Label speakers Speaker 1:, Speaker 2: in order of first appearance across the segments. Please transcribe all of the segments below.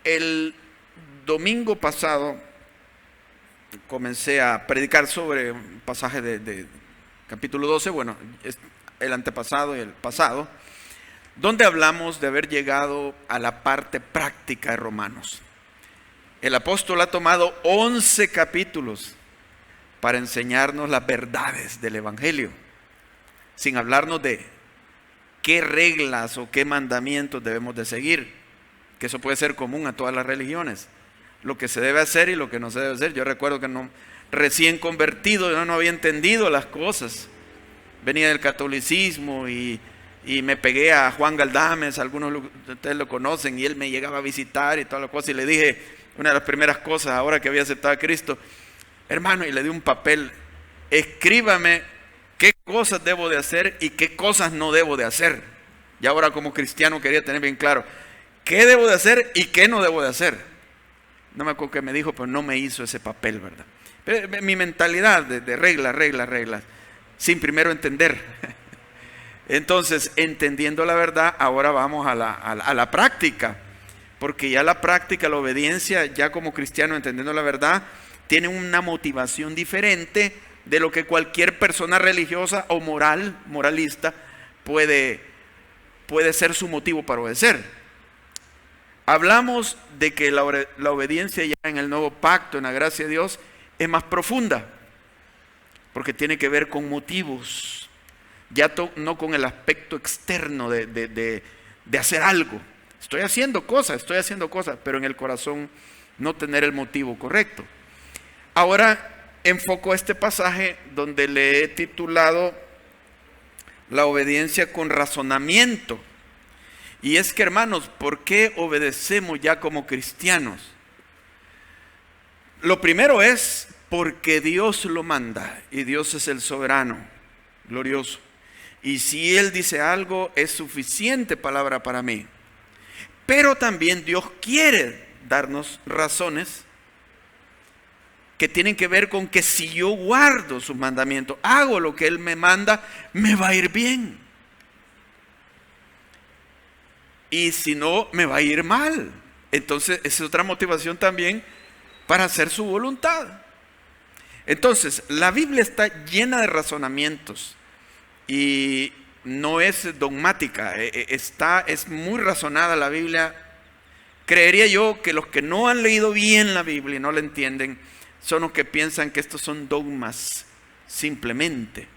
Speaker 1: El domingo pasado comencé a predicar sobre un pasaje de capítulo 12, bueno, es el antepasado y el pasado, donde hablamos de haber llegado a la parte práctica de Romanos. El apóstol ha tomado 11 capítulos para enseñarnos las verdades del Evangelio, sin hablarnos de qué reglas o qué mandamientos debemos de seguir, que eso puede ser común a todas las religiones, lo que se debe hacer y lo que no se debe hacer. Yo recuerdo que recién convertido, yo no había entendido las cosas, venía del catolicismo y me pegué a Juan Galdames, algunos de ustedes lo conocen, y él me llegaba a visitar y todas las cosas, y le dije, una de las primeras cosas, ahora que había aceptado a Cristo, hermano, y le di un papel, escríbame qué cosas debo de hacer y qué cosas no debo de hacer. Y ahora como cristiano quería tener bien claro, qué debo de hacer y qué no debo de hacer. No me acuerdo qué me dijo, pero no me hizo ese papel, ¿verdad? Pero mi mentalidad de reglas, sin primero entender. Entonces, entendiendo la verdad, ahora vamos a la práctica. Porque ya la práctica, la obediencia, ya como cristiano entendiendo la verdad, tiene una motivación diferente de lo que cualquier persona religiosa o moralista puede ser su motivo para obedecer. Hablamos de que la obediencia ya en el nuevo pacto, en la gracia de Dios, es más profunda, porque tiene que ver con motivos, ya no con el aspecto externo de hacer algo. Estoy haciendo cosas, pero en el corazón no tener el motivo correcto. Ahora enfoco este pasaje donde le he titulado la obediencia con razonamiento. Y es que, hermanos, ¿por qué obedecemos ya como cristianos? Lo primero es porque Dios lo manda y Dios es el soberano, glorioso. Y si Él dice algo, es suficiente palabra para mí. Pero también Dios quiere darnos razones que tienen que ver con que si yo guardo sus mandamientos, hago lo que Él me manda, me va a ir bien. Y si no, me va a ir mal. Entonces, esa es otra motivación también para hacer su voluntad. Entonces, la Biblia está llena de razonamientos y no es dogmática, es muy razonada la Biblia. Creería yo que los que no han leído bien la Biblia y no la entienden, son los que piensan que estos son dogmas simplemente.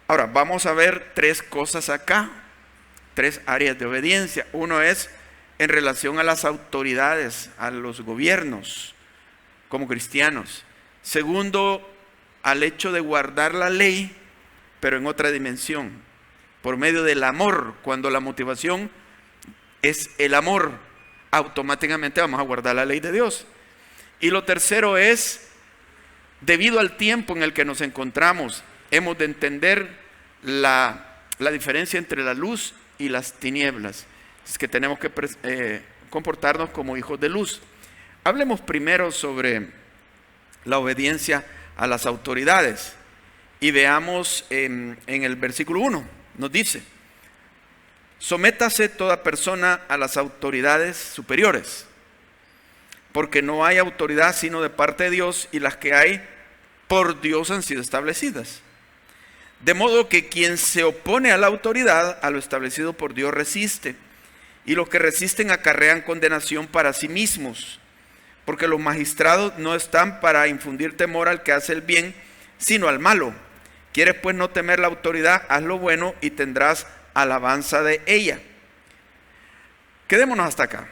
Speaker 1: Ahora, vamos a ver tres cosas acá, tres áreas de obediencia. Uno es en relación a las autoridades, a los gobiernos, como cristianos. Segundo, al hecho de guardar la ley, pero en otra dimensión, por medio del amor. Cuando la motivación es el amor, automáticamente vamos a guardar la ley de Dios. Y lo tercero es, debido al tiempo en el que nos encontramos, hemos de entender la diferencia entre la luz y las tinieblas. Es que tenemos que comportarnos como hijos de luz. Hablemos primero sobre la obediencia a las autoridades. Y veamos en el versículo 1, nos dice, sométase toda persona a las autoridades superiores, porque no hay autoridad sino de parte de Dios, y las que hay por Dios han sido establecidas. De modo que quien se opone a la autoridad, a lo establecido por Dios, resiste, y los que resisten acarrean condenación para sí mismos, porque los magistrados no están para infundir temor al que hace el bien, sino al malo. ¿Quieres pues no temer la autoridad? Haz lo bueno y tendrás alabanza de ella. Quedémonos hasta acá.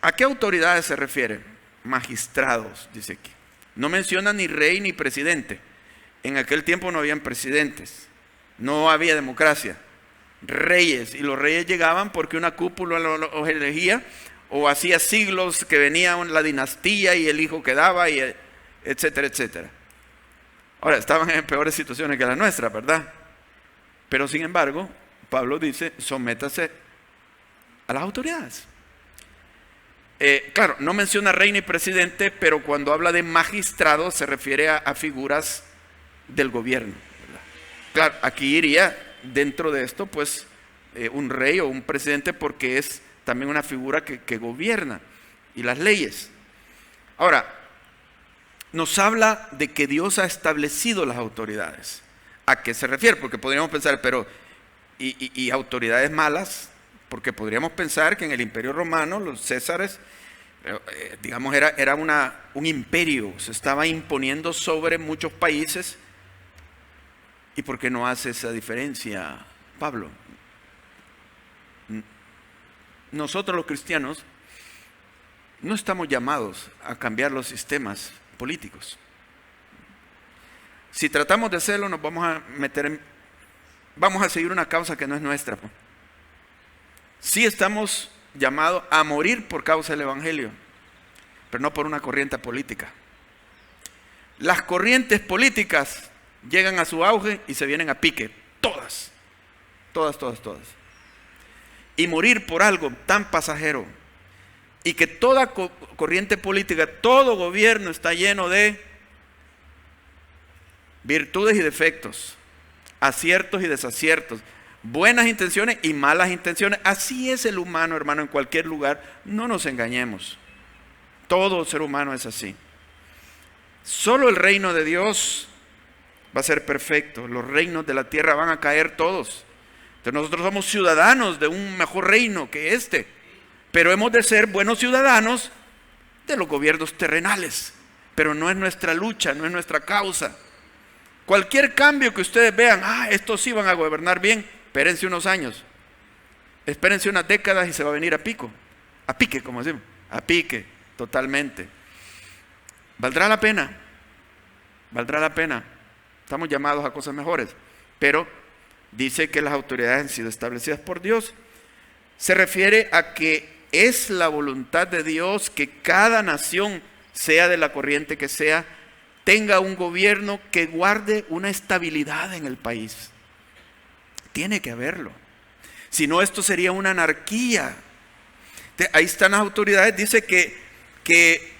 Speaker 1: ¿A qué autoridades se refiere? Magistrados, dice aquí. No menciona ni rey ni presidente. En aquel tiempo no habían presidentes, no había democracia. Reyes, y los reyes llegaban porque una cúpula los elegía, o hacía siglos que venía la dinastía y el hijo quedaba, y etcétera, etcétera. Ahora, estaban en peores situaciones que la nuestra, ¿verdad? Pero sin embargo, Pablo dice, sométase a las autoridades. Claro, no menciona rey ni presidente, pero cuando habla de magistrados se refiere a figuras del gobierno, ¿verdad? Claro, aquí iría dentro de esto, pues, un rey o un presidente, porque es también una figura que gobierna, y las leyes. Ahora, nos habla de que Dios ha establecido las autoridades. ¿A qué se refiere? Porque podríamos pensar, pero ¿y autoridades malas? Porque podríamos pensar que en el Imperio Romano, los césares, digamos, era un imperio, se estaba imponiendo sobre muchos países. ¿Y por qué no hace esa diferencia, Pablo? Nosotros los cristianos no estamos llamados a cambiar los sistemas políticos. Si tratamos de hacerlo, nos vamos a vamos a seguir una causa que no es nuestra. Sí estamos llamados a morir por causa del Evangelio, pero no por una corriente política. Las corrientes políticas llegan a su auge y se vienen a pique, todas. Y morir por algo tan pasajero, y que toda corriente política, todo gobierno está lleno de virtudes y defectos, aciertos y desaciertos, buenas intenciones y malas intenciones. Así es el humano, hermano, en cualquier lugar. No nos engañemos. Todo ser humano es así. Solo el reino de Dios va a ser perfecto. Los reinos de la tierra van a caer todos. Entonces nosotros somos ciudadanos de un mejor reino que este, pero hemos de ser buenos ciudadanos de los gobiernos terrenales. Pero no es nuestra lucha, no es nuestra causa. Cualquier cambio que ustedes vean, estos sí van a gobernar bien, espérense unos años, espérense unas décadas y se va a venir a pique, como decimos, a pique, totalmente. ¿Valdrá la pena? ¿Valdrá la pena? Estamos llamados a cosas mejores, pero dice que las autoridades han sido establecidas por Dios. Se refiere a que es la voluntad de Dios que cada nación, sea de la corriente que sea, tenga un gobierno que guarde una estabilidad en el país. Tiene que haberlo. Si no, esto sería una anarquía. Ahí están las autoridades, dice que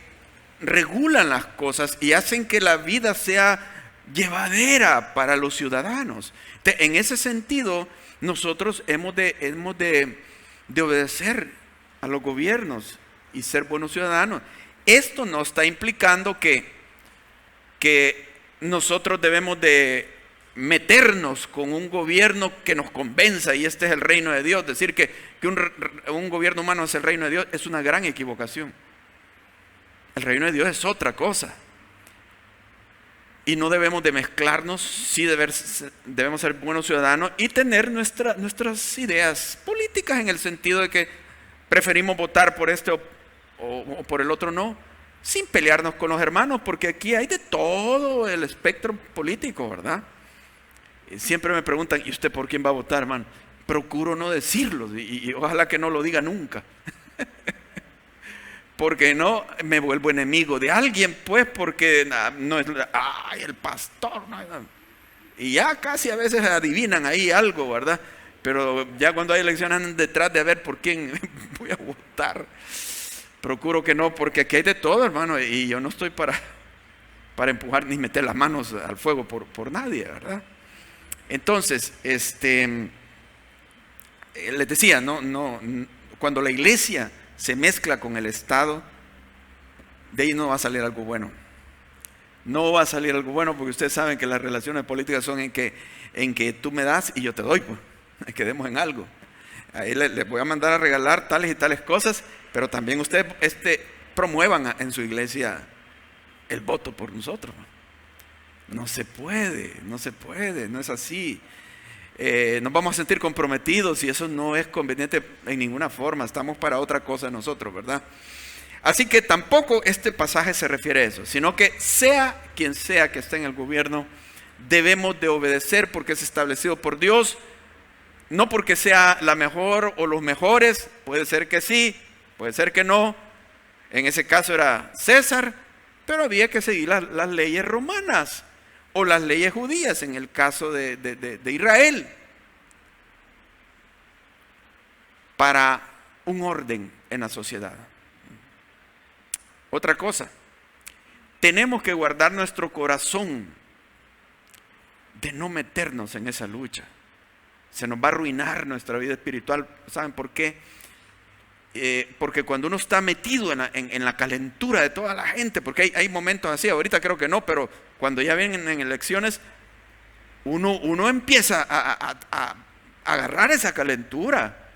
Speaker 1: regulan las cosas y hacen que la vida sea llevadera para los ciudadanos. En ese sentido, nosotros hemos de obedecer a los gobiernos y ser buenos ciudadanos. Esto no está implicando que nosotros debemos de meternos con un gobierno que nos convenza y este es el reino de Dios. Decir que un gobierno humano es el reino de Dios es una gran equivocación. El reino de Dios es otra cosa. Y no debemos de mezclarnos, sí debemos ser buenos ciudadanos y tener nuestras ideas políticas, en el sentido de que preferimos votar por este o por el otro no, sin pelearnos con los hermanos, porque aquí hay de todo el espectro político, ¿verdad? Siempre me preguntan, ¿y usted por quién va a votar, hermano? Procuro no decirlo y ojalá que no lo diga nunca. Porque no me vuelvo enemigo de alguien, pues, porque no es, el pastor. No, y ya casi a veces adivinan ahí algo, ¿verdad? Pero ya cuando hay elecciones andan detrás de a ver por quién voy a votar. Procuro que no, porque aquí hay de todo, hermano, y yo no estoy para empujar ni meter las manos al fuego por nadie, ¿verdad? Entonces, les decía, cuando la iglesia se mezcla con el Estado, de ahí no va a salir algo bueno. No va a salir algo bueno, porque ustedes saben que las relaciones políticas son en que tú me das y yo te doy, pues, quedemos en algo. Ahí les voy a mandar a regalar tales y tales cosas, pero también ustedes promuevan en su iglesia el voto por nosotros. No se puede, no es así. Nos vamos a sentir comprometidos y eso no es conveniente en ninguna forma. Estamos para otra cosa nosotros, ¿verdad? Así que tampoco este pasaje se refiere a eso, sino que sea quien sea que esté en el gobierno, debemos de obedecer porque es establecido por Dios. No porque sea la mejor o los mejores, puede ser que sí, puede ser que no. En ese caso era César, pero había que seguir las leyes romanas o las leyes judías en el caso de Israel, para un orden en la sociedad. Otra cosa, tenemos que guardar nuestro corazón de no meternos en esa lucha. Se nos va a arruinar nuestra vida espiritual. ¿Saben por qué? porque cuando uno está metido en la calentura de toda la gente, porque hay momentos así, ahorita creo que no, pero cuando ya vienen en elecciones, uno empieza a agarrar esa calentura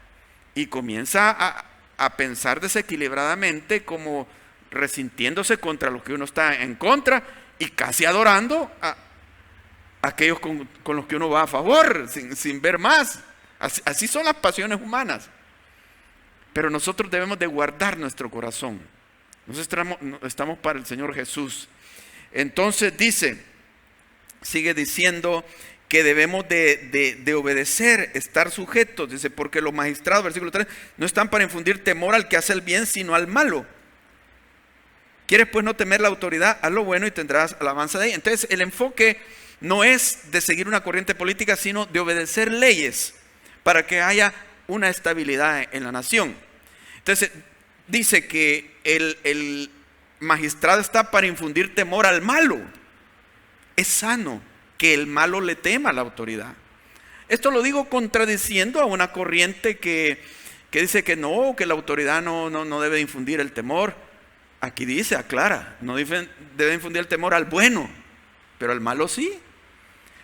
Speaker 1: y comienza a pensar desequilibradamente, como resintiéndose contra lo que uno está en contra y casi adorando a aquellos con los que uno va a favor, sin ver más. Así son las pasiones humanas. Pero nosotros debemos de guardar nuestro corazón. Nosotros estamos para el Señor Jesús. Entonces sigue diciendo que debemos de obedecer, estar sujetos. Dice, porque los magistrados, versículo 3, no están para infundir temor al que hace el bien, sino al malo. ¿Quieres pues no temer la autoridad? Haz lo bueno y tendrás alabanza de ella. Entonces el enfoque no es de seguir una corriente política, sino de obedecer leyes para que haya una estabilidad en la nación. Entonces dice que el magistrado está para infundir temor al malo. Es sano que el malo le tema a la autoridad. Esto lo digo contradiciendo a una corriente que dice que no, que la autoridad no debe infundir el temor. Aquí dice, aclara, no debe infundir el temor al bueno, pero al malo sí.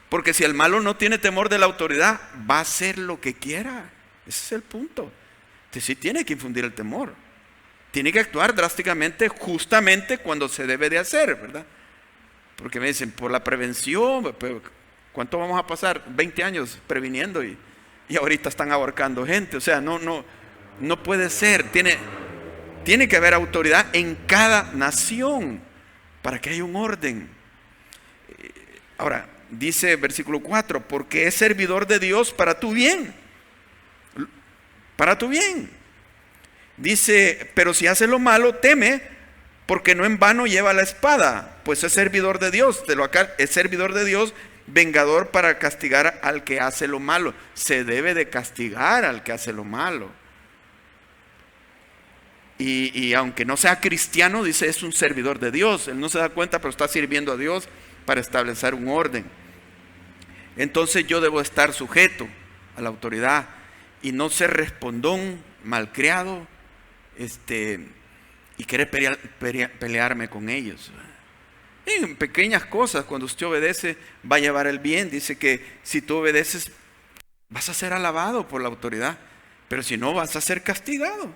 Speaker 1: Porque si el malo no tiene temor de la autoridad, va a hacer lo que quiera. Ese es el punto. Entonces sí tiene que infundir el temor. Tiene que actuar drásticamente, justamente cuando se debe de hacer, ¿verdad? Porque me dicen, por la prevención, ¿cuánto vamos a pasar? 20 años previniendo y ahorita están ahorcando gente. O sea, no puede ser. Tiene que haber autoridad en cada nación para que haya un orden. Ahora, dice versículo 4, porque es servidor de Dios para tu bien. Para tu bien. Dice, pero si hace lo malo, teme, porque no en vano lleva la espada, pues es servidor de Dios. Es servidor de Dios, vengador para castigar al que hace lo malo. Se debe de castigar al que hace lo malo. Y aunque no sea cristiano, dice, es un servidor de Dios. Él no se da cuenta, pero está sirviendo a Dios para establecer un orden. Entonces yo debo estar sujeto a la autoridad y no ser respondón, malcriado, y querer pelearme con ellos. En pequeñas cosas, cuando usted obedece, va a llevar el bien. Dice que si tú obedeces, vas a ser alabado por la autoridad, pero si no, vas a ser castigado.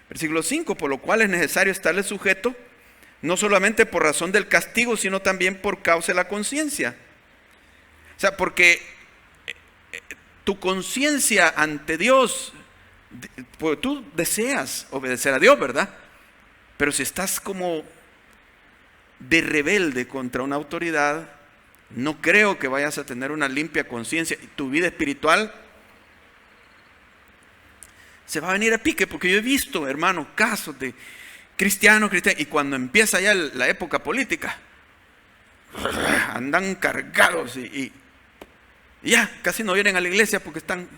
Speaker 1: Versículo 5, por lo cual es necesario estarle sujeto, no solamente por razón del castigo, sino también por causa de la conciencia. O sea, porque tu conciencia ante Dios, pues tú deseas obedecer a Dios, ¿verdad? Pero si estás como de rebelde contra una autoridad, no creo que vayas a tener una limpia conciencia. Tu vida espiritual se va a venir a pique, porque yo he visto, hermano, casos de cristianos, y cuando empieza ya la época política, andan cargados y ya casi no vienen a la iglesia porque están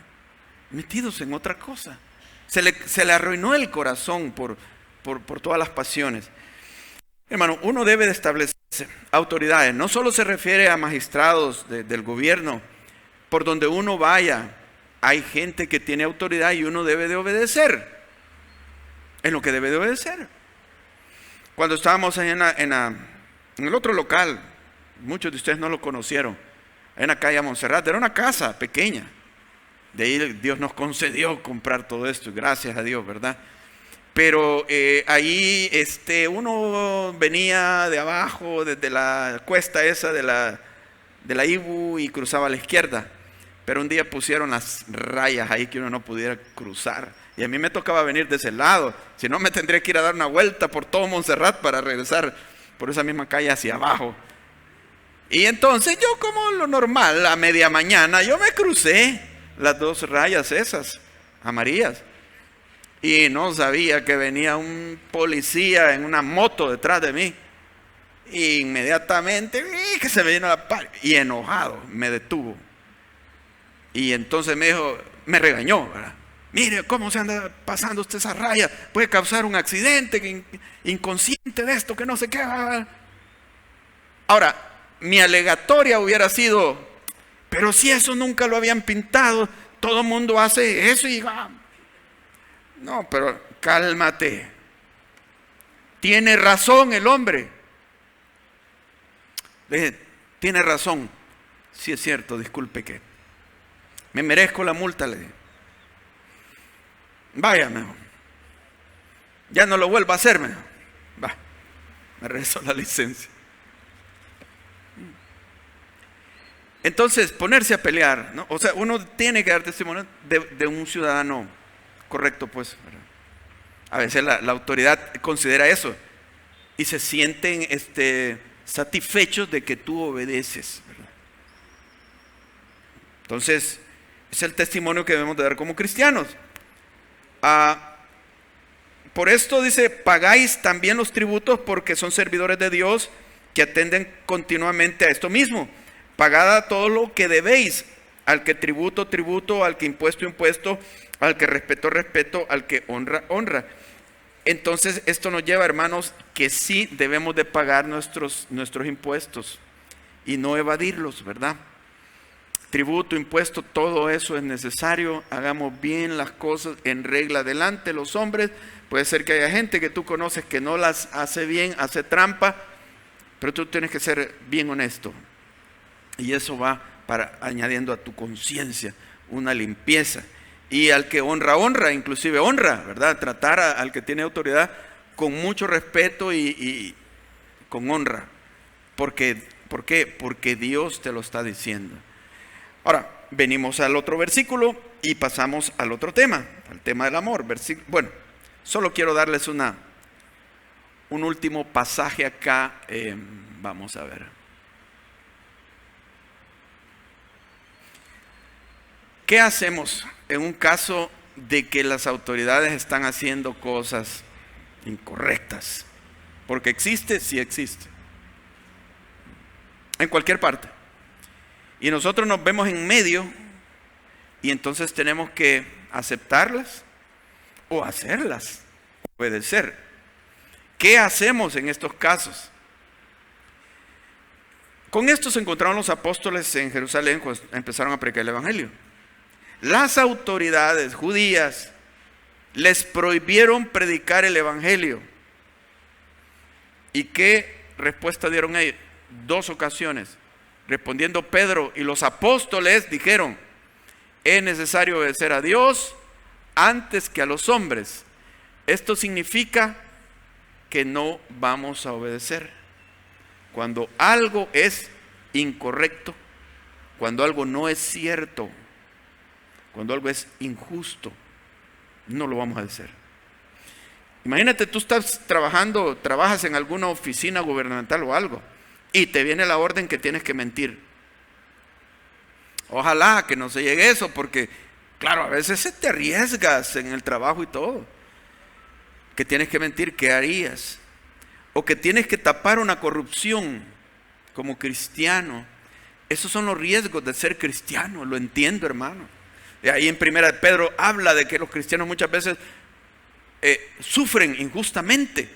Speaker 1: metidos en otra cosa. Se le arruinó el corazón por todas las pasiones. Hermano, uno debe de establecer autoridades. No solo se refiere a magistrados del gobierno. Por donde uno vaya, hay gente que tiene autoridad y uno debe de obedecer en lo que debe de obedecer. Cuando estábamos en el otro local, muchos de ustedes no lo conocieron, en la calle Montserrat, era una casa pequeña. De ahí Dios nos concedió comprar todo esto, gracias a Dios, ¿verdad? Pero ahí uno venía de abajo, desde la cuesta esa de la Ibu, y cruzaba a la izquierda. Pero un día pusieron las rayas ahí que uno no pudiera cruzar. Y a mí me tocaba venir de ese lado. Si no, me tendría que ir a dar una vuelta por todo Montserrat para regresar por esa misma calle hacia abajo. Y entonces yo, como lo normal, a media mañana, yo me crucé las dos rayas esas, amarillas. Y no sabía que venía un policía en una moto detrás de mí. Y inmediatamente, que se me vino la par, y enojado, me detuvo. Y entonces me regañó, ¿verdad? Mire, ¿cómo se anda pasando usted esa raya? Puede causar un accidente, inconsciente de esto, que no sé qué. Ahora, mi alegatoria hubiera sido, pero si eso nunca lo habían pintado, todo el mundo hace eso y no, pero cálmate. Tiene razón el hombre. Le dije, tiene razón. Sí es cierto, disculpe que me merezco la multa, le dije. Vaya mejor. Ya no lo vuelva a hacer mejor. Va, me regresó la licencia. Entonces, ponerse a pelear, ¿no? O sea, uno tiene que dar testimonio de un ciudadano correcto, pues, ¿verdad? A veces la autoridad considera eso y se sienten satisfechos de que tú obedeces, ¿verdad? Entonces, es el testimonio que debemos de dar como cristianos. Por esto dice, pagáis también los tributos porque son servidores de Dios que atenden continuamente a esto mismo. Pagad a todo lo que debéis, al que tributo, tributo, al que impuesto, impuesto, al que respeto, respeto, al que honra, honra. Entonces esto nos lleva, hermanos, que sí debemos de pagar nuestros impuestos y no evadirlos, ¿verdad? Tributo, impuesto, todo eso es necesario. Hagamos bien las cosas en regla delante los hombres. Puede ser que haya gente que tú conoces que no las hace bien, hace trampa, pero tú tienes que ser bien honesto. Y eso va añadiendo a tu conciencia una limpieza. Y al que honra, honra, inclusive honra, ¿verdad? Tratar al que tiene autoridad con mucho respeto y con honra. ¿Por qué? Porque Dios te lo está diciendo. Ahora, venimos al otro versículo y pasamos al otro tema, al tema del amor. Bueno, solo quiero darles un último pasaje acá. Vamos a ver. ¿Qué hacemos en un caso de que las autoridades están haciendo cosas incorrectas? Porque existe, sí existe. En cualquier parte. Y nosotros nos vemos en medio y entonces tenemos que aceptarlas o hacerlas, obedecer. ¿Qué hacemos en estos casos? Con esto se encontraron los apóstoles en Jerusalén cuando empezaron a predicar el evangelio. Las autoridades judías les prohibieron predicar el evangelio. ¿Y qué respuesta dieron ellos? 2 ocasiones. Respondiendo Pedro y los apóstoles dijeron, es necesario obedecer a Dios antes que a los hombres. Esto significa que no vamos a obedecer. Cuando algo es incorrecto, cuando algo no es cierto, cuando algo es injusto, no lo vamos a hacer. Imagínate, tú trabajas en alguna oficina gubernamental o algo, y te viene la orden que tienes que mentir. Ojalá que no se llegue eso, porque claro, a veces te arriesgas en el trabajo y todo. Que tienes que mentir, ¿qué harías? O que tienes que tapar una corrupción como cristiano. Esos son los riesgos de ser cristiano, lo entiendo, hermano. Y ahí en 1 Pedro habla de que los cristianos muchas veces sufren injustamente,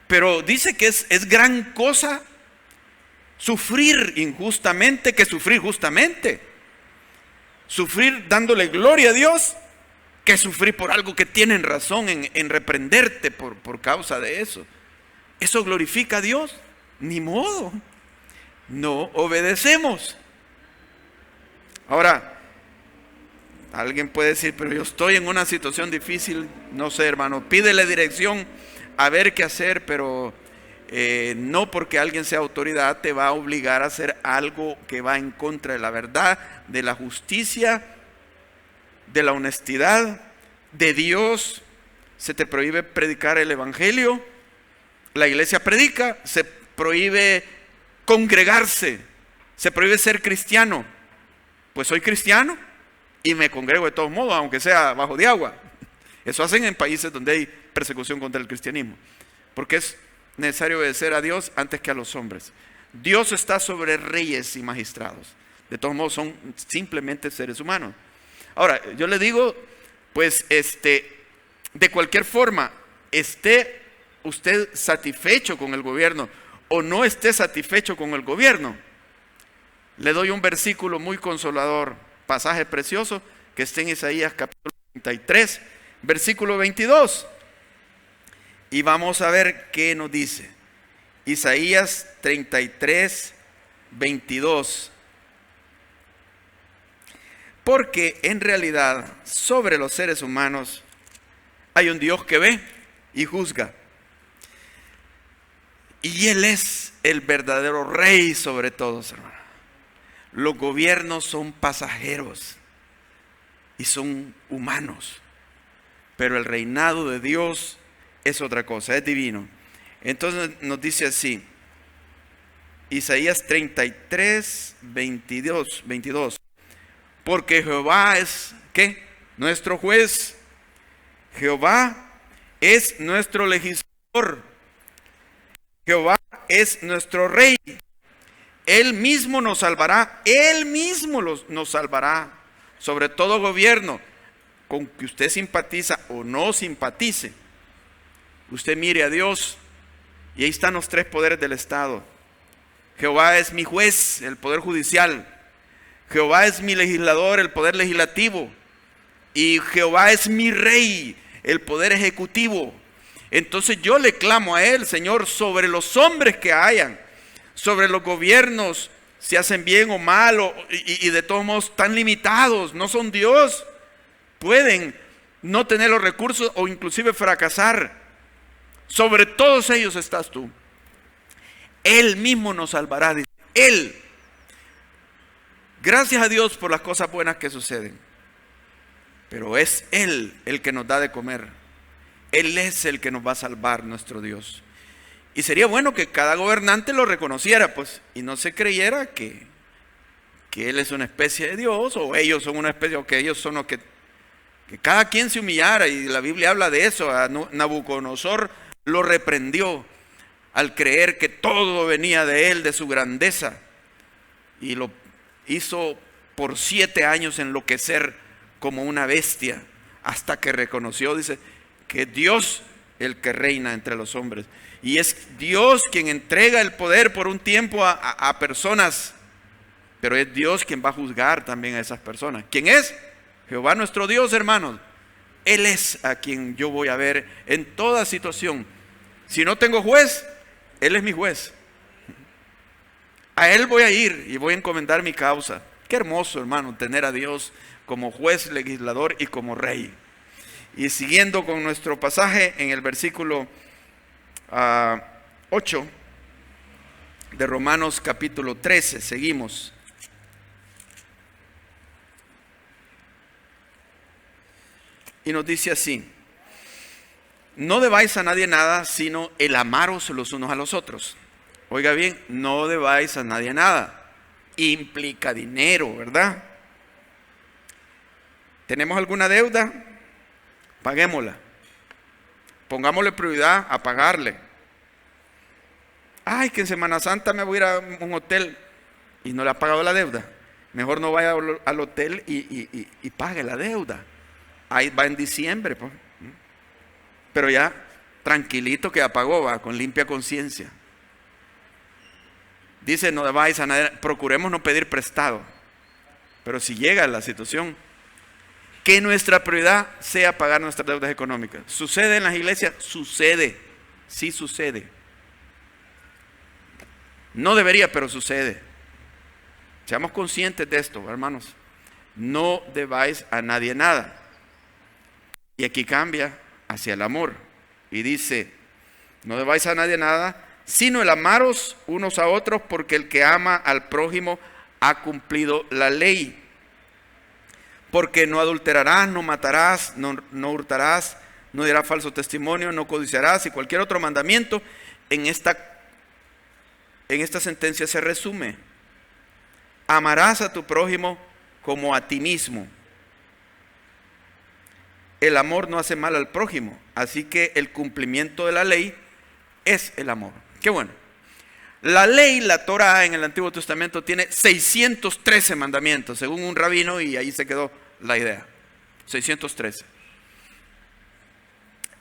Speaker 1: pero dice que es gran cosa sufrir injustamente que sufrir justamente. Sufrir dándole gloria a Dios que sufrir por algo que tienen razón en reprenderte por causa de eso. ¿Eso glorifica a Dios? Ni modo. No obedecemos. Ahora, alguien puede decir, pero yo estoy en una situación difícil. No sé, hermano, pídele dirección a ver qué hacer, pero no porque alguien sea autoridad te va a obligar a hacer algo que va en contra de la verdad, de la justicia, de la honestidad, de Dios. Se te prohíbe predicar el evangelio. La iglesia predica, se prohíbe congregarse, se prohíbe ser cristiano. Pues soy cristiano y me congrego de todos modos, aunque sea bajo de agua. Eso hacen en países donde hay persecución contra el cristianismo, porque es necesario obedecer a Dios antes que a los hombres. Dios está sobre reyes y magistrados. De todos modos son simplemente seres humanos. Ahora, yo le digo, pues de cualquier forma, esté usted satisfecho con el gobierno o no esté satisfecho con el gobierno, le doy un versículo muy consolador, pasaje precioso que está en Isaías capítulo 33, versículo 22. Y vamos a ver qué nos dice. Isaías 33, 22. Porque en realidad sobre los seres humanos hay un Dios que ve y juzga. Y Él es el verdadero rey sobre todos, hermano. Los gobiernos son pasajeros y son humanos. Pero el reinado de Dios es otra cosa, es divino. Entonces nos dice así, Isaías 33, 22. Porque Jehová es, ¿qué? Nuestro juez. Jehová es nuestro legislador. Jehová es nuestro rey. Él mismo nos salvará. Él mismo nos salvará. Sobre todo gobierno, con que usted simpatiza o no simpatice. Usted mire a Dios y ahí están los tres poderes del Estado. Jehová es mi juez, el poder judicial. Jehová es mi legislador, el poder legislativo. Y Jehová es mi rey, el poder ejecutivo. Entonces yo le clamo a Él, Señor, sobre los hombres que hayan, sobre los gobiernos, si hacen bien o mal, y de todos modos tan limitados, no son Dios. Pueden no tener los recursos o inclusive fracasar. Sobre todos ellos estás tú. Él mismo nos salvará. Él. Gracias a Dios por las cosas buenas que suceden. Pero es Él el que nos da de comer. Él es el que nos va a salvar, nuestro Dios. Y sería bueno que cada gobernante lo reconociera, pues, y no se creyera que Él es una especie de Dios, o ellos son una especie, o que ellos son los que cada quien se humillara. Y la Biblia habla de eso. A Nabucodonosor lo reprendió al creer que todo venía de él, de su grandeza, y lo hizo por 7 años enloquecer como una bestia, hasta que reconoció, dice, que Dios el que reina entre los hombres, y es Dios quien entrega el poder por un tiempo a personas, pero es Dios quien va a juzgar también a esas personas. ¿Quién es? Jehová nuestro Dios, hermanos. Él es a quien yo voy a ver en toda situación. Si no tengo juez, Él es mi juez. A Él voy a ir y voy a encomendar mi causa. Qué hermoso, hermano, tener a Dios como juez, legislador y como rey. Y siguiendo con nuestro pasaje en el versículo 8 de Romanos capítulo 13, seguimos. Y nos dice así: no debáis a nadie nada, sino el amaros los unos a los otros. Oiga bien, no debáis a nadie nada. Implica dinero, ¿verdad? ¿Tenemos alguna deuda? Paguémosla. Pongámosle prioridad a pagarle. Ay, que en Semana Santa me voy a ir a un hotel y no le ha pagado la deuda. Mejor no vaya al hotel y pague la deuda. Ahí va en diciembre, pues. Pero ya tranquilito que ya pagó, va, con limpia conciencia. Dice, no debáis a nadie, procuremos no pedir prestado. Pero si llega la situación, que nuestra prioridad sea pagar nuestras deudas económicas. ¿Sucede en las iglesias? Sucede, sí sucede. No debería, pero sucede. Seamos conscientes de esto, hermanos. No debáis a nadie nada. Y aquí cambia hacia el amor. Y dice, no debáis a nadie nada, sino el amaros unos a otros, porque el que ama al prójimo ha cumplido la ley. Porque no adulterarás, no matarás, no hurtarás, no dirás falso testimonio, no codiciarás, y cualquier otro mandamiento en esta sentencia se resume: amarás a tu prójimo como a ti mismo. El amor no hace mal al prójimo, así que el cumplimiento de la ley es el amor. Qué bueno. La ley, la Torah en el Antiguo Testamento tiene 613 mandamientos, según un rabino, y ahí se quedó la idea. 613.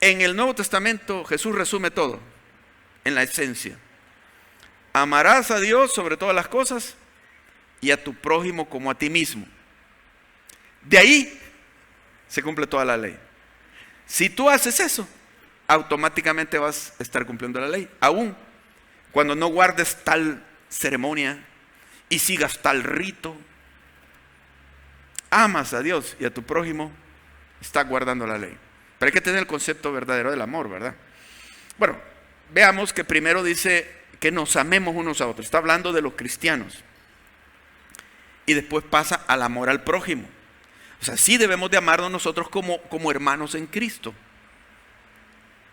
Speaker 1: En el Nuevo Testamento Jesús resume todo en la esencia. Amarás a Dios sobre todas las cosas y a tu prójimo como a ti mismo. De ahí se cumple toda la ley. Si tú haces eso, automáticamente vas a estar cumpliendo la ley. Aún cuando no guardes tal ceremonia y sigas tal rito, amas a Dios y a tu prójimo, estás guardando la ley. Pero hay que tener el concepto verdadero del amor, ¿verdad? Bueno, veamos que primero dice que nos amemos unos a otros. Está hablando de los cristianos. Y después pasa al amor al prójimo. O sea, sí debemos de amarnos nosotros como hermanos en Cristo.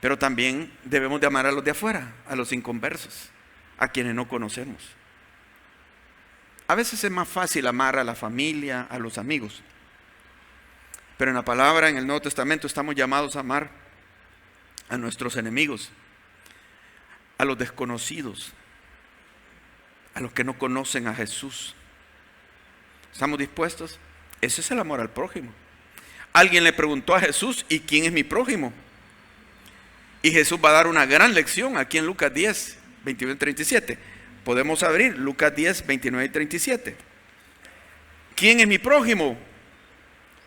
Speaker 1: Pero también debemos de amar a los de afuera, a los inconversos, a quienes no conocemos. A veces es más fácil amar a la familia, a los amigos. Pero en la palabra, en el Nuevo Testamento, estamos llamados a amar a nuestros enemigos, a los desconocidos, a los que no conocen a Jesús. ¿Estamos dispuestos? Ese es el amor al prójimo. Alguien le preguntó a Jesús, ¿y quién es mi prójimo? Y Jesús va a dar una gran lección aquí en Lucas 10, 29 y 37. Podemos abrir Lucas 10, 29 y 37. ¿Quién es mi prójimo?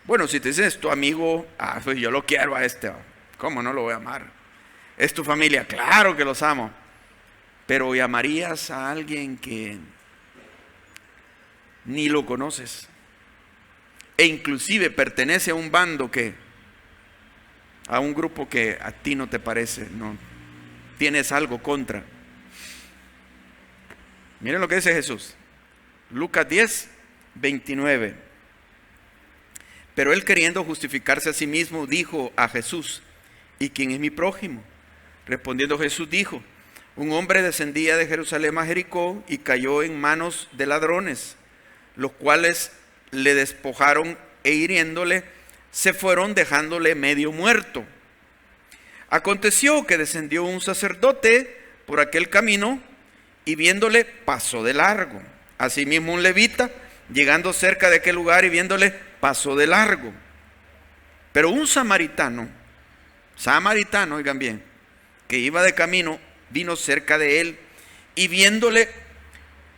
Speaker 1: Bueno, si te dices tu amigo, pues yo lo quiero a este. ¿Cómo no lo voy a amar? ¿Es tu familia? Claro que los amo. Pero ¿llamarías a alguien que ni lo conoces? E inclusive pertenece a un bando a un grupo que a ti no te parece, no tienes algo contra. Miren lo que dice Jesús. Lucas 10, 29. Pero él, queriendo justificarse a sí mismo, dijo a Jesús, ¿y quién es mi prójimo? Respondiendo Jesús dijo, un hombre descendía de Jerusalén a Jericó y cayó en manos de ladrones, los cuales le despojaron e hiriéndole, se fueron dejándole medio muerto. Aconteció que descendió un sacerdote por aquel camino y viéndole pasó de largo. Asimismo un levita, llegando cerca de aquel lugar y viéndole, pasó de largo. Pero un samaritano, oigan bien, que iba de camino, vino cerca de él y viéndole,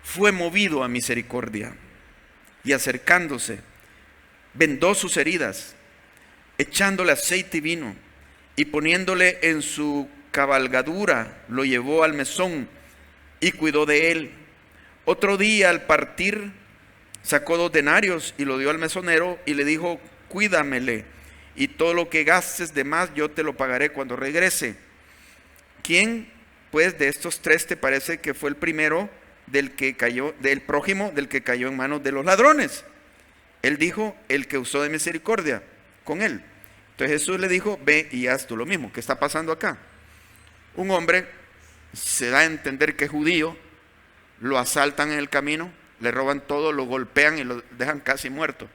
Speaker 1: fue movido a misericordia. Y acercándose, vendó sus heridas, echándole aceite y vino, y poniéndole en su cabalgadura, lo llevó al mesón y cuidó de él. Otro día al partir, sacó 2 denarios y lo dio al mesonero y le dijo, cuídamele, y todo lo que gastes de más yo te lo pagaré cuando regrese. ¿Quién pues de estos 3 te parece que fue el primero del prójimo del que cayó en manos de los ladrones? Él dijo, el que usó de misericordia con él. Entonces Jesús le dijo, ve y haz tú lo mismo. ¿Qué está pasando acá? Un hombre se da a entender que es judío, lo asaltan en el camino, le roban todo, lo golpean y lo dejan casi muerto.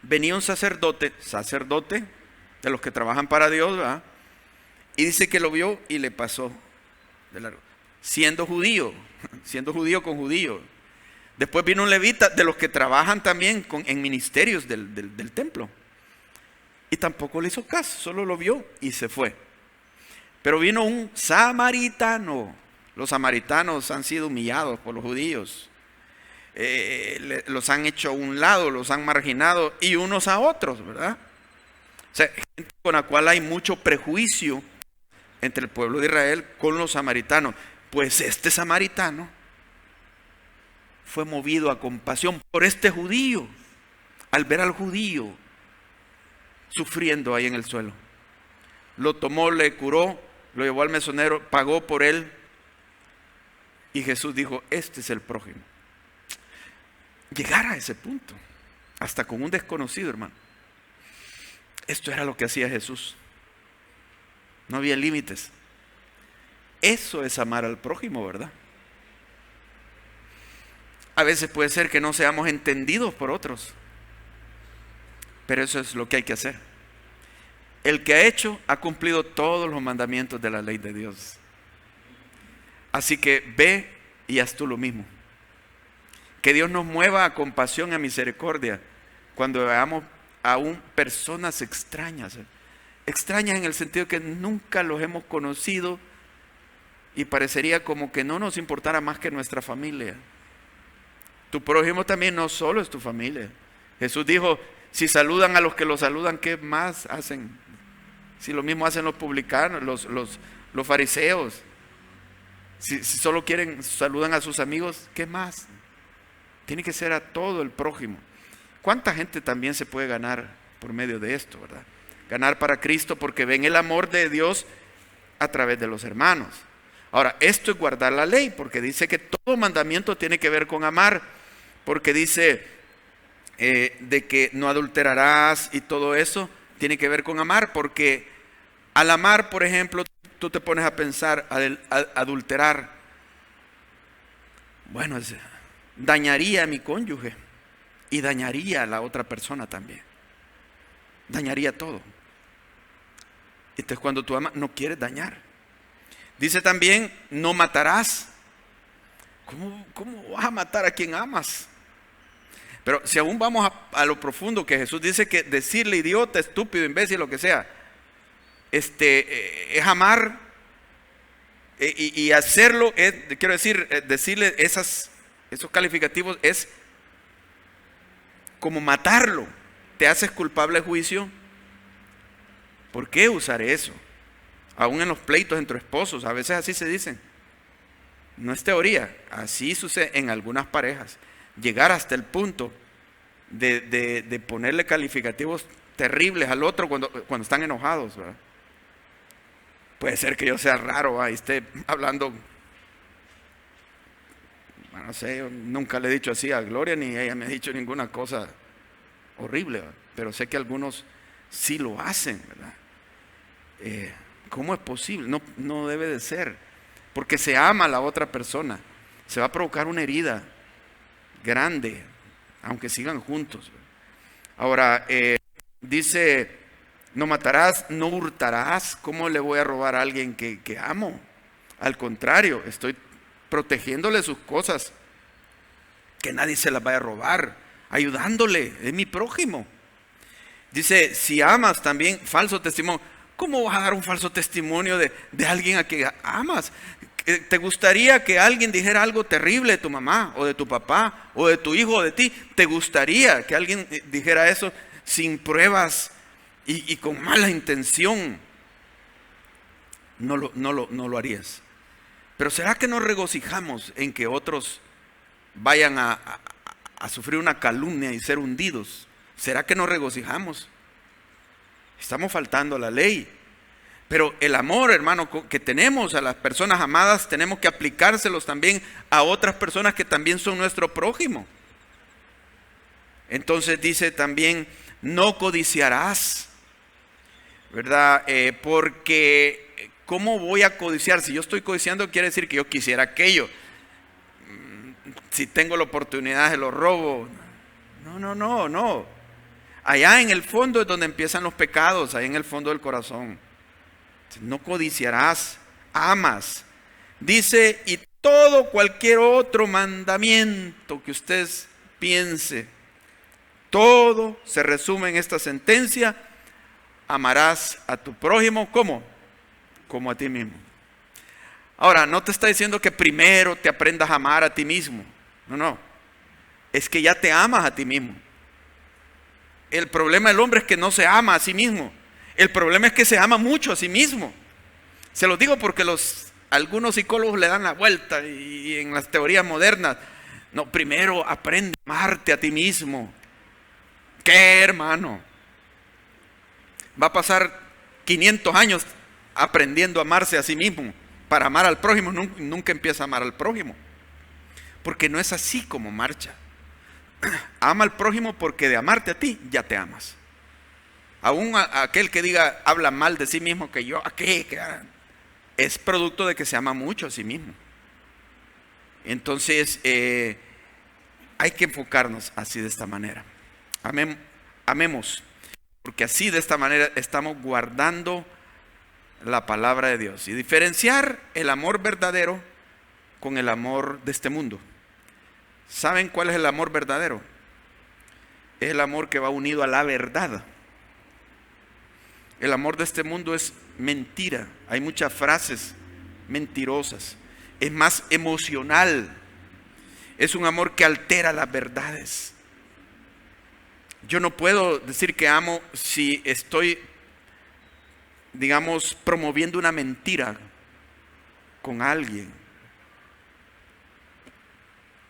Speaker 1: Venía un sacerdote de los que trabajan para Dios, ¿verdad? Y dice que lo vio y le pasó de largo. Siendo judío con judío. Después vino un levita de los que trabajan también en ministerios del templo. Y tampoco le hizo caso, solo lo vio y se fue. Pero vino un samaritano. Los samaritanos han sido humillados por los judíos. Los han hecho a un lado, los han marginado y unos a otros, ¿verdad? O sea, gente con la cual hay mucho prejuicio entre el pueblo de Israel con los samaritanos. Pues este samaritano fue movido a compasión por este judío, al ver al judío sufriendo ahí en el suelo. Lo tomó, le curó, lo llevó al mesonero, pagó por él. Y Jesús dijo, este es el prójimo. Llegar a ese punto, hasta con un desconocido, hermano. Esto era lo que hacía Jesús. No había límites. Eso es amar al prójimo, ¿verdad? A veces puede ser que no seamos entendidos por otros, pero eso es lo que hay que hacer. El que ha hecho, ha cumplido todos los mandamientos de la ley de Dios. Así que ve y haz tú lo mismo. Que Dios nos mueva a compasión y a misericordia cuando veamos aún personas extrañas. Extrañas en el sentido que nunca los hemos conocido y parecería como que no nos importara más que nuestra familia. Tu prójimo también no solo es tu familia. Jesús dijo, si saludan a los que los saludan, ¿qué más hacen? Si lo mismo hacen los publicanos, los fariseos. Si solo saludan a sus amigos, ¿qué más? Tiene que ser a todo el prójimo. ¿Cuánta gente también se puede ganar por medio de esto, verdad? Ganar para Cristo porque ven el amor de Dios a través de los hermanos. Ahora, esto es guardar la ley, porque dice que todo mandamiento tiene que ver con amar, porque dice de que no adulterarás y todo eso tiene que ver con amar, porque al amar, por ejemplo, tú te pones a pensar, adulterar, bueno, dañaría a mi cónyuge y dañaría a la otra persona también. Dañaría todo. Entonces cuando tú amas, no quieres dañar. Dice también, no matarás. ¿Cómo vas a matar a quien amas? Pero si aún vamos a lo profundo, que Jesús dice que decirle idiota, estúpido, imbécil, lo que sea, es amar, y hacerlo, quiero decir, decirle esos calificativos es como matarlo. ¿Te haces culpable de juicio? ¿Por qué usar eso? Aún en los pleitos entre esposos, a veces así se dicen. No es teoría, así sucede en algunas parejas. Llegar hasta el punto de ponerle calificativos terribles al otro cuando están enojados, ¿verdad? Puede ser que yo sea raro, y esté hablando, bueno, no sé, yo nunca le he dicho así a Gloria, ni ella me ha dicho ninguna cosa horrible, ¿verdad? Pero sé que algunos sí lo hacen, ¿verdad? ¿Cómo es posible? No debe de ser, porque se ama a la otra persona. Se va a provocar una herida grande, aunque sigan juntos. Ahora, dice, no matarás, no hurtarás. ¿Cómo le voy a robar a alguien que amo? Al contrario, estoy protegiéndole sus cosas, que nadie se las vaya a robar, ayudándole, es mi prójimo. Dice, si amas también, falso testimonio. ¿Cómo vas a dar un falso testimonio de alguien a quien amas? ¿Te gustaría que alguien dijera algo terrible de tu mamá o de tu papá o de tu hijo o de ti? ¿Te gustaría que alguien dijera eso sin pruebas y con mala intención? No lo harías. Pero ¿será que nos regocijamos en que otros vayan a sufrir una calumnia y ser hundidos? ¿Será que nos regocijamos? Estamos faltando a la ley. Pero el amor, hermano, que tenemos a las personas amadas, tenemos que aplicárselos también a otras personas que también son nuestro prójimo. Entonces dice también, no codiciarás, ¿verdad? Porque ¿cómo voy a codiciar? Si yo estoy codiciando, quiere decir que yo quisiera aquello. Si tengo la oportunidad, se lo robo. No. Allá en el fondo es donde empiezan los pecados, ahí en el fondo del corazón. No codiciarás, amas. Dice, y todo cualquier otro mandamiento que usted piense, todo se resume en esta sentencia: amarás a tu prójimo, ¿cómo? Como a ti mismo. Ahora, no te está diciendo que primero te aprendas a amar a ti mismo. No. Es que ya te amas a ti mismo. El problema del hombre es que no se ama a sí mismo. El problema es que se ama mucho a sí mismo. Se lo digo porque algunos psicólogos le dan la vuelta y en las teorías modernas. No, primero aprende a amarte a ti mismo. ¿Qué, hermano? Va a pasar 500 años aprendiendo a amarse a sí mismo. Para amar al prójimo, nunca empieza a amar al prójimo. Porque no es así como marcha. Ama al prójimo porque de amarte a ti, ya te amas. Aún aquel que diga, habla mal de sí mismo, que yo, es producto de que se ama mucho a sí mismo. Entonces, hay que enfocarnos así, de esta manera. Amemos, porque así, de esta manera, estamos guardando la palabra de Dios. Y diferenciar el amor verdadero con el amor de este mundo. ¿Saben cuál es el amor verdadero? Es el amor que va unido a la verdad. El amor de este mundo es mentira. Hay muchas frases mentirosas. Es más emocional. Es un amor que altera las verdades. Yo no puedo decir que amo si estoy digamos, promoviendo una mentira con alguien.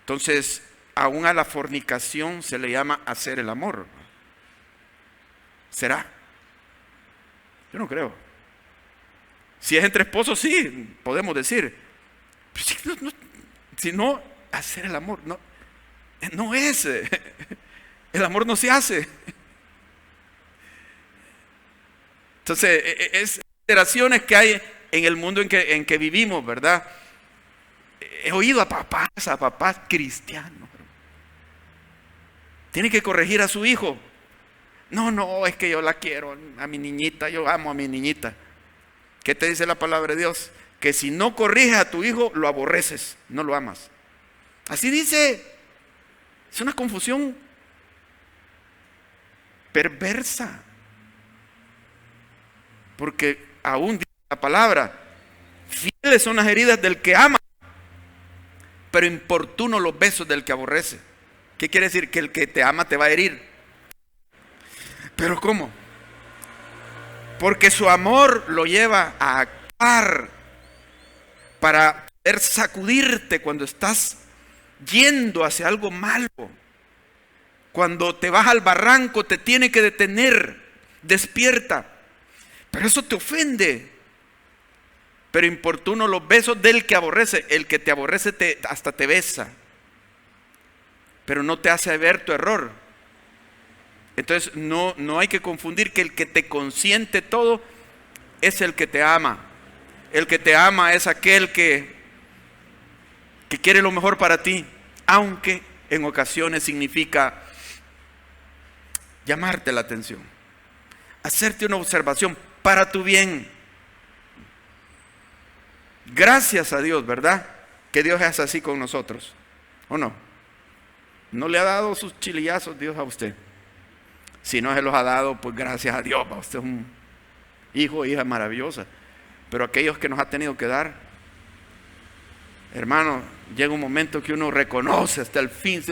Speaker 1: Entonces, aún a la fornicación se le llama hacer el amor. ¿Será? Yo no creo. Si es entre esposos, sí, podemos decir. Pero si no, hacer el amor, no es. El amor no se hace. Entonces, es generaciones que hay en el mundo en que vivimos, ¿verdad? He oído a papás cristianos. Tiene que corregir a su hijo. No, es que yo la quiero, a mi niñita, yo amo a mi niñita. ¿Qué te dice la palabra de Dios? Que si no corriges a tu hijo, lo aborreces, no lo amas. Así dice. Es una confusión perversa. Porque aún dice la palabra, fieles son las heridas del que ama, pero importunos los besos del que aborrece. ¿Qué quiere decir? Que el que te ama te va a herir. ¿Pero cómo? Porque su amor lo lleva a actuar para poder sacudirte cuando estás yendo hacia algo malo. Cuando te vas al barranco te tiene que detener. Despierta. Pero eso te ofende. Pero importuno los besos del que aborrece. El que te aborrece hasta te besa, pero no te hace ver tu error. Entonces no hay que confundir que el que te consiente todo es el que te ama. El que te ama es aquel que quiere lo mejor para ti, aunque en ocasiones significa llamarte la atención, hacerte una observación para tu bien. Gracias a Dios, ¿verdad? Que Dios es así con nosotros, ¿o no? No le ha dado sus chilillazos Dios a usted. Si no se los ha dado, pues gracias a Dios, usted es un hijo o hija maravillosa. Pero aquellos que nos ha tenido que dar, hermano, llega un momento que uno reconoce hasta el fin.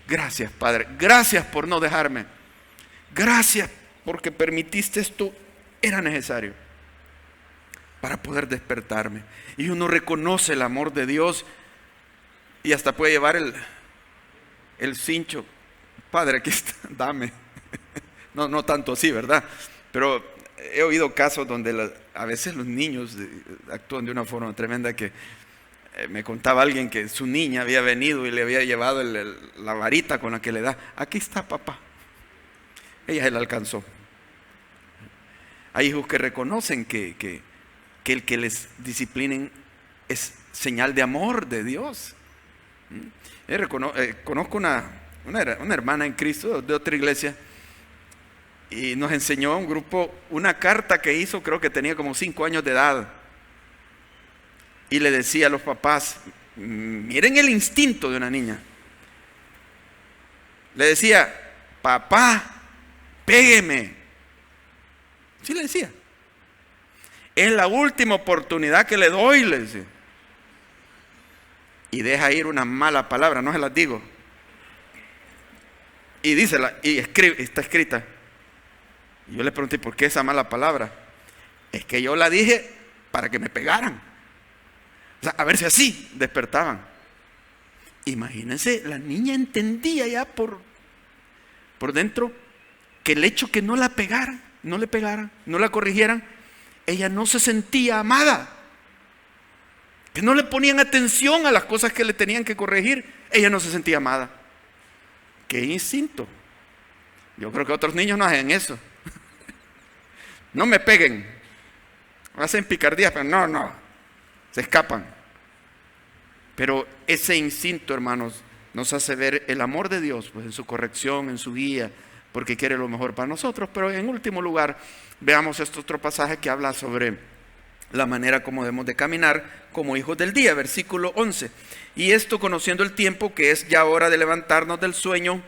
Speaker 1: Gracias, Padre, gracias por no dejarme. Gracias porque permitiste esto, era necesario para poder despertarme. Y uno reconoce el amor de Dios y hasta puede llevar el cincho. Padre, aquí está, dame. No tanto así, ¿verdad? Pero he oído casos donde a veces los niños actúan de una forma tremenda que me contaba alguien que su niña había venido y le había llevado la varita con la que le da. Aquí está, papá. Ella se la alcanzó. Hay hijos que reconocen que el que les disciplinen es señal de amor de Dios. Conozco una hermana en Cristo de otra iglesia y nos enseñó a un grupo una carta que hizo, creo que tenía como 5 años de edad, y le decía a los papás, miren el instinto de una niña. Le decía, papá, pégueme. Sí le decía. Es la última oportunidad que le doy, le decía. Y deja ir una mala palabra, no se las digo. Y dísela, y está escrita. Y yo le pregunté, ¿por qué esa mala palabra? Es que yo la dije para que me pegaran. O sea, a ver si así despertaban. Imagínense, la niña entendía ya por dentro que el hecho que no la pegaran, no le pegaran, no la corrigieran, ella no se sentía amada. Que no le ponían atención a las cosas que le tenían que corregir, ella no se sentía amada. ¡Qué instinto! Yo creo que otros niños no hacen eso. No me peguen. Hacen picardías, pero no. Se escapan. Pero ese instinto, hermanos, nos hace ver el amor de Dios, pues en su corrección, en su guía, porque quiere lo mejor para nosotros. Pero en último lugar, veamos este otro pasaje que habla sobre la manera como debemos de caminar como hijos del día, versículo 11. Y esto conociendo el tiempo, que es ya hora de levantarnos del sueño,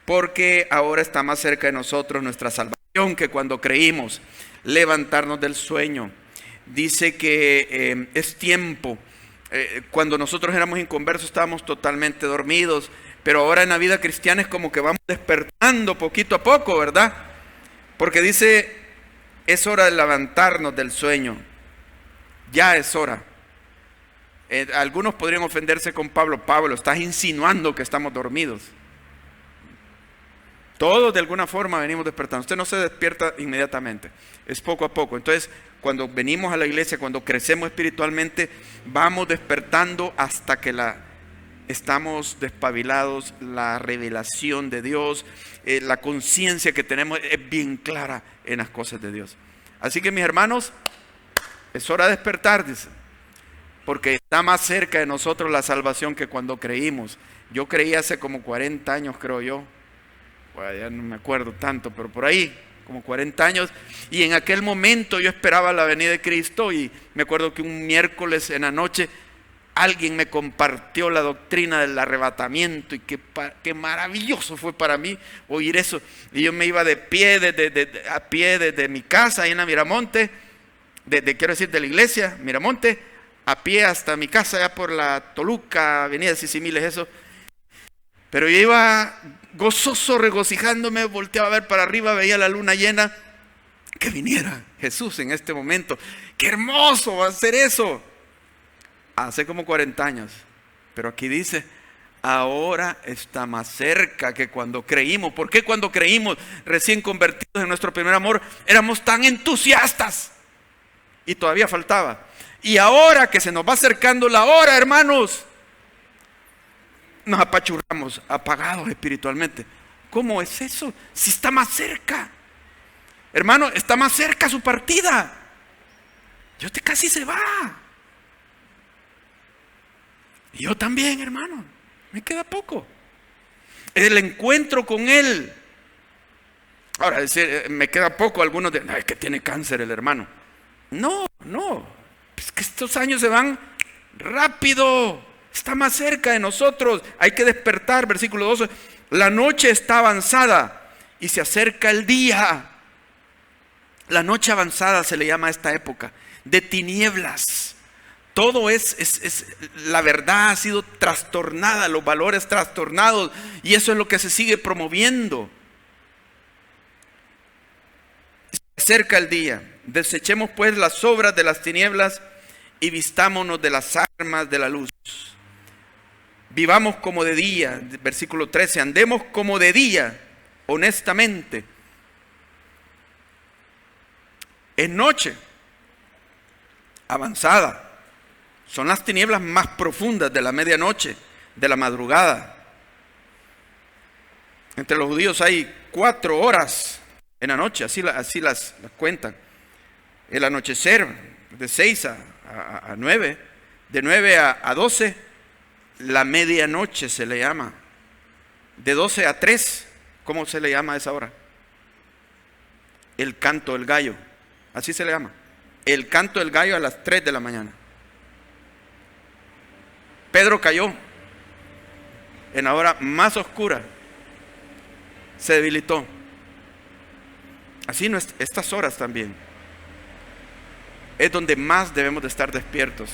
Speaker 1: porque ahora está más cerca de nosotros nuestra salvación que cuando creímos. Levantarnos del sueño. Dice que es tiempo. Cuando nosotros éramos inconversos estábamos totalmente dormidos, pero ahora en la vida cristiana es como que vamos despertando poquito a poco, ¿verdad? Porque dice Es hora de levantarnos del sueño. Ya es hora. Algunos podrían ofenderse con Pablo. Pablo, estás insinuando que estamos dormidos. Todos de alguna forma venimos despertando. Usted no se despierta inmediatamente, es poco a poco. Entonces, cuando venimos a la iglesia, cuando crecemos espiritualmente, vamos despertando hasta que estamos despabilados. La revelación de Dios, la conciencia que tenemos es bien clara en las cosas de Dios. Así que mis hermanos, es hora de despertar, dice, porque está más cerca de nosotros la salvación que cuando creímos. Yo creí hace como 40 años, creo yo. Bueno, ya no me acuerdo tanto, pero por ahí, como 40 años. Y en aquel momento yo esperaba la venida de Cristo, y me acuerdo que un miércoles en la noche alguien me compartió la doctrina del arrebatamiento, y qué maravilloso fue para mí oír eso. Y yo me iba de pie, a pie desde mi casa ahí en la Miramonte, quiero decir de la iglesia, Miramonte, a pie hasta mi casa allá por la Toluca, Avenida Sisimiles, eso. Pero yo iba gozoso, regocijándome, volteaba a ver para arriba, veía la luna llena. Que viniera Jesús en este momento. ¡Qué hermoso va a ser eso! Hace como 40 años. Pero aquí dice, ahora está más cerca que cuando creímos. ¿Por qué cuando creímos, recién convertidos en nuestro primer amor, éramos tan entusiastas? Y todavía faltaba. Y ahora que se nos va acercando la hora, hermanos, nos apachurramos, apagados espiritualmente. ¿Cómo es eso? Si está más cerca. Hermano, está más cerca su partida. Dios casi se va. Y yo también, hermano. Me queda poco. El encuentro con Él. Ahora, decir, me queda poco. Algunos dicen, es que tiene cáncer el hermano. No. Es que estos años se van rápido. Está más cerca de nosotros. Hay que despertar. Versículo 12. La noche está avanzada y se acerca el día. La noche avanzada se le llama a esta época de tinieblas. Todo la verdad ha sido trastornada, los valores trastornados, y eso es lo que se sigue promoviendo. Se acerca el día. Desechemos pues las obras de las tinieblas y vistámonos de las armas de la luz. Vivamos como de día, versículo 13, andemos como de día, honestamente. Es noche avanzada. Son las tinieblas más profundas de la medianoche, de la madrugada. Entre los judíos hay 4 horas en la noche, así las cuentan. El anochecer de 6 a 9, de 9 a 12, la medianoche se le llama. De 12 a 3, ¿cómo se le llama a esa hora? El canto del gallo, así se le llama. El canto del gallo a las 3 de la mañana. Pedro cayó en la hora más oscura, se debilitó. Así estas horas también es donde más debemos de estar despiertos.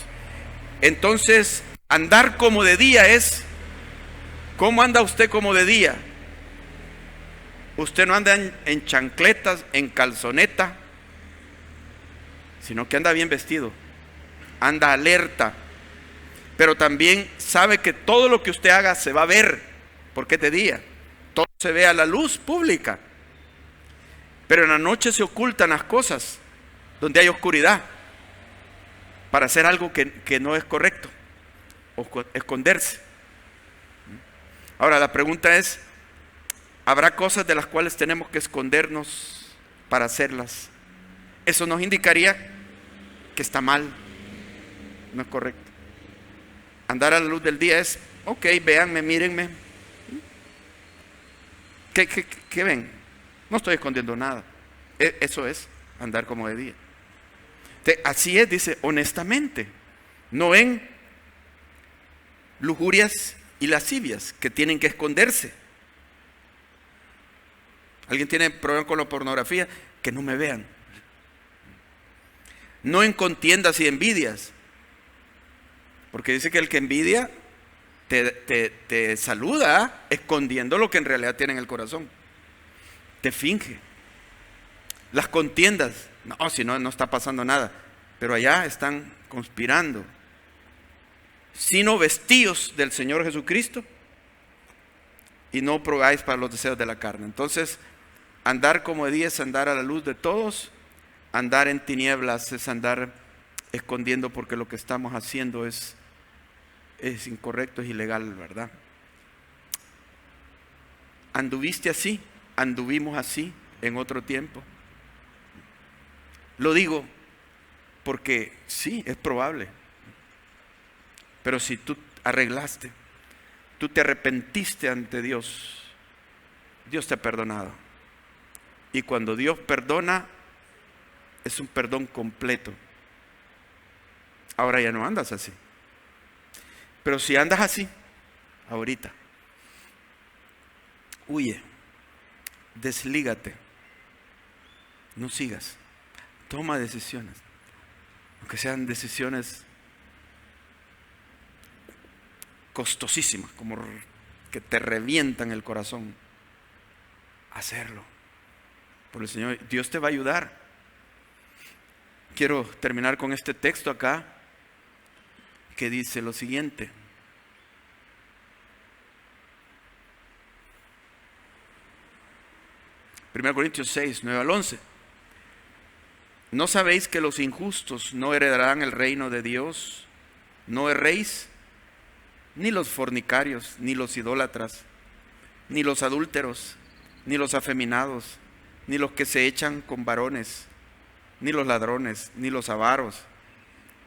Speaker 1: Entonces, andar como de día es, ¿cómo anda usted como de día? Usted no anda en chancletas, en calzoneta, sino que anda bien vestido, anda alerta, pero también sabe que todo lo que usted haga se va a ver, porque es de día, todo se ve a la luz pública. Pero en la noche se ocultan las cosas, donde hay oscuridad, para hacer algo que no es correcto, o esconderse. Ahora la pregunta es, ¿habrá cosas de las cuales tenemos que escondernos para hacerlas? Eso nos indicaría que está mal, no es correcto. Andar a la luz del día es, ok, véanme, mírenme. ¿Qué ven? No estoy escondiendo nada. Eso es andar como de día. Así es, dice, honestamente. No en lujurias y lascivias que tienen que esconderse. ¿Alguien tiene problema con la pornografía? Que no me vean. No en contiendas y envidias. Porque dice que el que envidia te saluda escondiendo lo que en realidad tiene en el corazón. Te finge. Las contiendas. No, si no, no está pasando nada. Pero allá están conspirando. Sino vestíos del Señor Jesucristo y no progáis para los deseos de la carne. Entonces, andar como de día es andar a la luz de todos. Andar en tinieblas es andar escondiendo, porque lo que estamos haciendo es incorrecto, es ilegal, ¿verdad? ¿Anduviste así? ¿Anduvimos así en otro tiempo? Lo digo porque sí, es probable. Pero si tú arreglaste, tú te arrepentiste ante Dios, Dios te ha perdonado. Y cuando Dios perdona, es un perdón completo. Ahora ya no andas así. Pero si andas así, ahorita, huye, deslígate, no sigas, toma decisiones, aunque sean decisiones costosísimas, como que te revientan el corazón. Hacerlo por el Señor, Dios te va a ayudar. Quiero terminar con este texto acá que dice lo siguiente: 1 Corintios 6, 9 al 11. ¿No sabéis que los injustos no heredarán el reino de Dios? No erréis, ni los fornicarios, ni los idólatras, ni los adúlteros, ni los afeminados, ni los que se echan con varones, ni los ladrones, ni los avaros,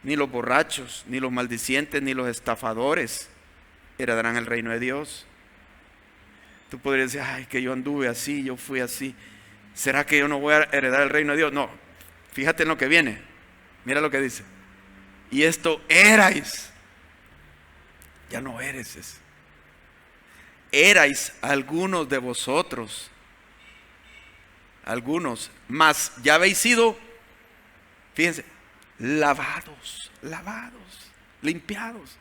Speaker 1: ni los borrachos, ni los maldicientes, ni los estafadores heredarán el reino de Dios. Tú podrías decir: ay, que yo anduve así, yo fui así, ¿será que yo no voy a heredar el reino de Dios? No, fíjate en lo que viene, mira lo que dice: y esto erais. Ya no eres eso. Erais algunos de vosotros, algunos, mas ya habéis sido, fíjense, lavados, limpiados.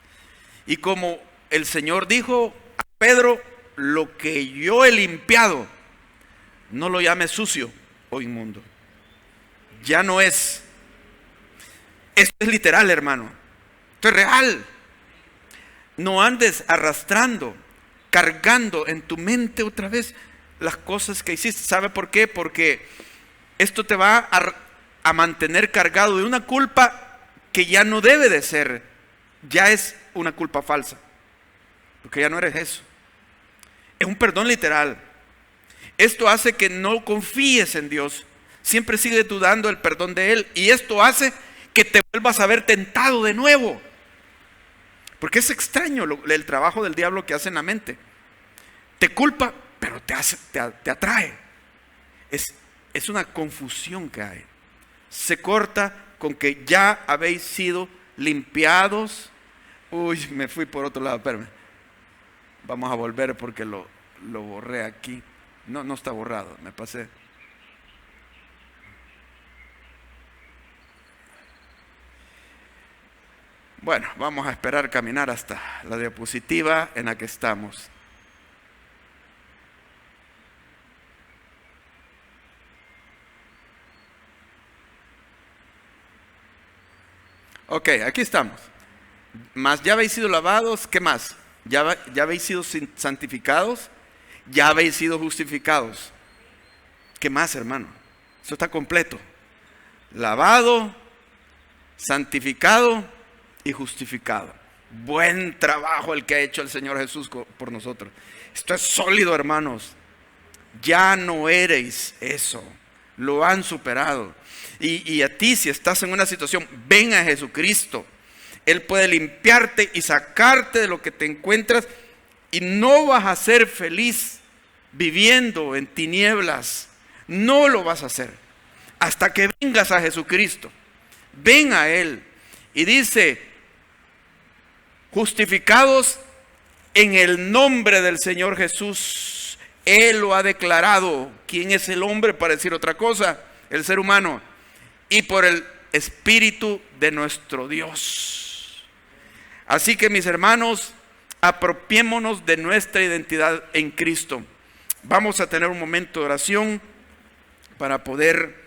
Speaker 1: Y como el Señor dijo a Pedro: lo que yo he limpiado, no lo llames sucio o inmundo. Ya no es. Esto es literal, hermano. Esto es real. No andes arrastrando, cargando en tu mente otra vez las cosas que hiciste. ¿Sabe por qué? Porque esto te va a mantener cargado de una culpa que ya no debe de ser. Ya es una culpa falsa, porque ya no eres eso. Es un perdón literal. Esto hace que no confíes en Dios. Siempre sigue dudando el perdón de Él. Y esto hace que te vuelvas a ver tentado de nuevo. Porque es extraño el trabajo del diablo que hace en la mente. Te culpa, pero te atrae. Es una confusión que hay. Se corta con que ya habéis sido limpiados. Uy, me fui por otro lado, espérame. Vamos a volver porque lo borré aquí. No está borrado, me pasé. Bueno, vamos a esperar caminar hasta la diapositiva en la que estamos. Ok, aquí estamos. Mas ya habéis sido lavados, ¿qué más? Ya habéis sido santificados, ya habéis sido justificados. ¿Qué más, hermano? Eso está completo. Lavado, santificado y justificado. Buen trabajo el que ha hecho el Señor Jesús por nosotros. Esto es sólido, hermanos. Ya no eres eso. Lo han superado. Y a ti, si estás en una situación, ven a Jesucristo. Él puede limpiarte y sacarte de lo que te encuentras. Y no vas a ser feliz viviendo en tinieblas. No lo vas a hacer hasta que vengas a Jesucristo. Ven a Él. Y dice: justificados en el nombre del Señor Jesús. Él lo ha declarado. ¿Quién es el hombre para decir otra cosa? El ser humano. Y por el Espíritu de nuestro Dios. Así que, mis hermanos, apropiémonos de nuestra identidad en Cristo. Vamos a tener un momento de oración para poder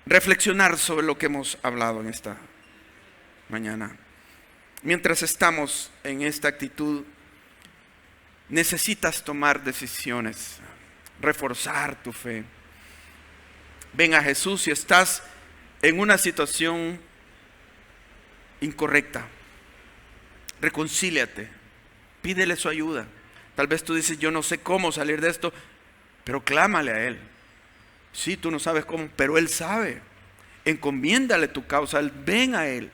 Speaker 1: reflexionar sobre lo que hemos hablado en esta mañana. Mientras estamos en esta actitud, necesitas tomar decisiones, reforzar tu fe. Ven a Jesús si estás en una situación incorrecta. Reconcíliate, pídele su ayuda. Tal vez tú dices, yo no sé cómo salir de esto, pero clámale a Él. Sí, tú no sabes cómo, pero Él sabe. Encomiéndale tu causa, ven a Él.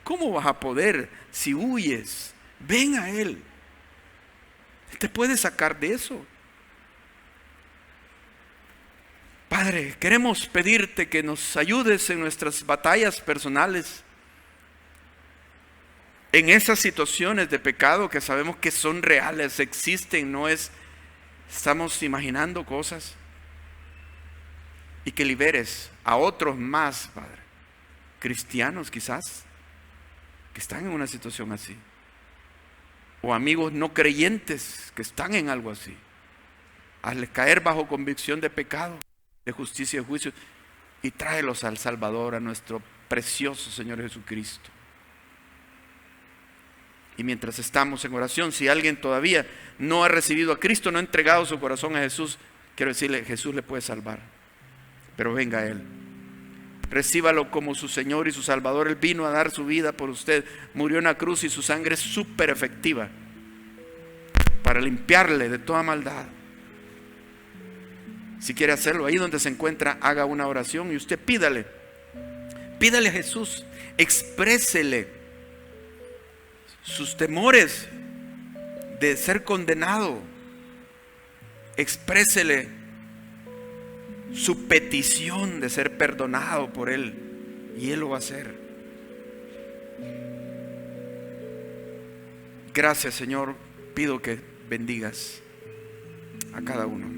Speaker 1: ¿Cómo vas a poder si huyes? Ven a Él. Te puede sacar de eso. Padre, queremos pedirte que nos ayudes en nuestras batallas personales, en esas situaciones de pecado que sabemos que son reales, existen, no es, estamos imaginando cosas, y que liberes a otros más, Padre, cristianos quizás, que están en una situación así, o amigos no creyentes que están en algo así. Hazles caer bajo convicción de pecado, de justicia y de juicio, y tráelos al Salvador, a nuestro precioso Señor Jesucristo. Y mientras estamos en oración, si alguien todavía no ha recibido a Cristo, no ha entregado su corazón a Jesús, quiero decirle, Jesús le puede salvar, pero venga a Él. Recíbalo como su Señor y su Salvador. Él vino a dar su vida por usted, murió en la cruz y su sangre es súper efectiva para limpiarle de toda maldad. Si quiere hacerlo, ahí donde se encuentra, haga una oración y usted pídale a Jesús, exprésele sus temores de ser condenado, exprésele su petición de ser perdonado por Él, y Él lo va a hacer. Gracias, Señor. Pido que bendigas a cada uno.